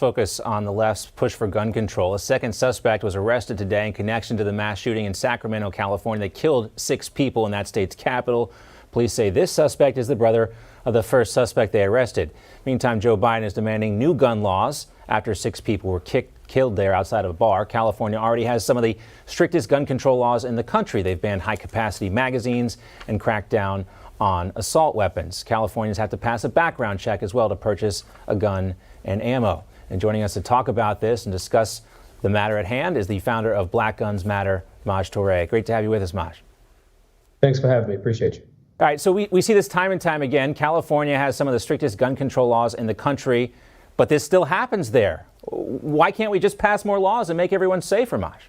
focus on the left's push for gun control. A second suspect was arrested today in connection to the mass shooting in Sacramento, California that killed 6 people in that state's capital. Police say this suspect is the brother of the first suspect they arrested. Meantime, Joe Biden is demanding new gun laws after 6 people were killed there outside of a bar. California already has some of the strictest gun control laws in the country. They've banned high-capacity magazines and cracked down on assault weapons. Californians have to pass a background check as well to purchase a gun and ammo. And joining us to talk about this and discuss the matter at hand is the founder of Black Guns Matter, Maj Toure. Great to have you with us, Maj. Thanks for having me. Appreciate you. All right, so we see this time and time again. California has some of the strictest gun control laws in the country, but this still happens there. Why can't we just pass more laws and make everyone safer, Maj?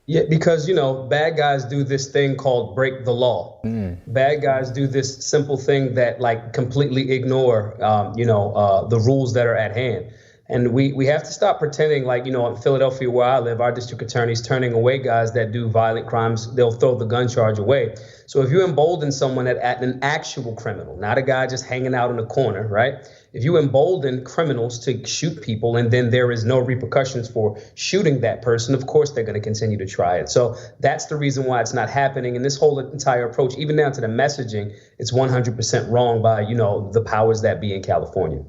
Yeah, because, bad guys do this thing called break the law. Bad guys do this simple thing that completely ignore, the rules that are at hand. And we have to stop pretending in Philadelphia where I live, our district attorney's turning away guys that do violent crimes. They'll throw the gun charge away. So if you embolden someone at an actual criminal, not a guy just hanging out in the corner, right? If you embolden criminals to shoot people and then there is no repercussions for shooting that person, of course they're going to continue to try it. So that's the reason why it's not happening. And this whole entire approach, even down to the messaging, it's 100% wrong by, the powers that be in California.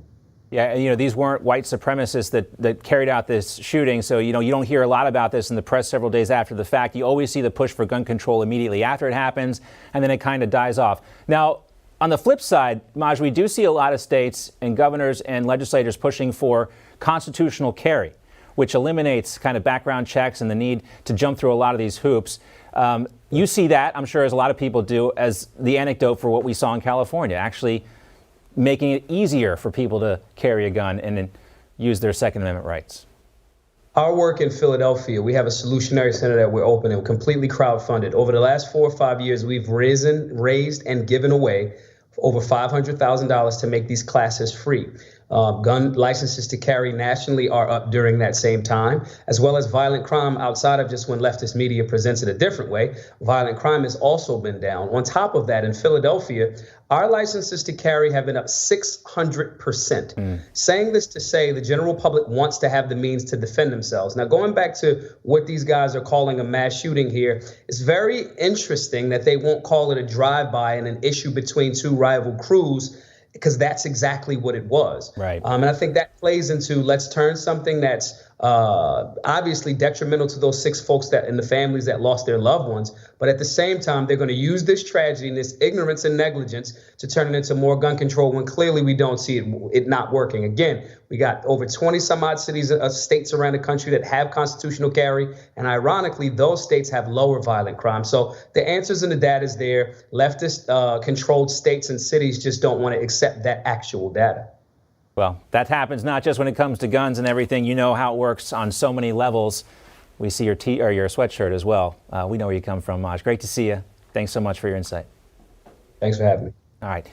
Yeah, these weren't white supremacists that carried out this shooting. So, you don't hear a lot about this in the press several days after the fact. You always see the push for gun control immediately after it happens, and then it kind of dies off. Now, on the flip side, Maj, we do see a lot of states and governors and legislators pushing for constitutional carry, which eliminates kind of background checks and the need to jump through a lot of these hoops. You see that, I'm sure, as a lot of people do, as the anecdote for what we saw in California, actually making it easier for people to carry a gun and use their Second Amendment rights. Our work in Philadelphia, we have a solutionary center that we're opening, completely crowdfunded. Over the last 4 or 5 years, we've raised and given away over $500,000 to make these classes free. Gun licenses to carry nationally are up during that same time, as well as violent crime outside of just when leftist media presents it a different way. Violent crime has also been down. On top of that, in Philadelphia, our licenses to carry have been up 600%. Saying this to say the general public wants to have the means to defend themselves. Now, going back to what these guys are calling a mass shooting here, it's very interesting that they won't call it a drive-by and an issue between 2 rival crews, because that's exactly what it was. Right. And I think that plays into let's turn something that's obviously detrimental to those 6 folks that and the families that lost their loved ones. But at the same time, they're going to use this tragedy and this ignorance and negligence to turn it into more gun control when clearly we don't see it not working. Again, we got over 20 some odd cities, states around the country that have constitutional carry. And ironically, those states have lower violent crime. So the answers and the data is there. Leftist controlled states and cities just don't want to accept that actual data. Well, that happens not just when it comes to guns and everything. You know how it works on so many levels. We see your sweatshirt as well. We know where you come from, Maj. Great to see you. Thanks so much for your insight. Thanks for having me. All right.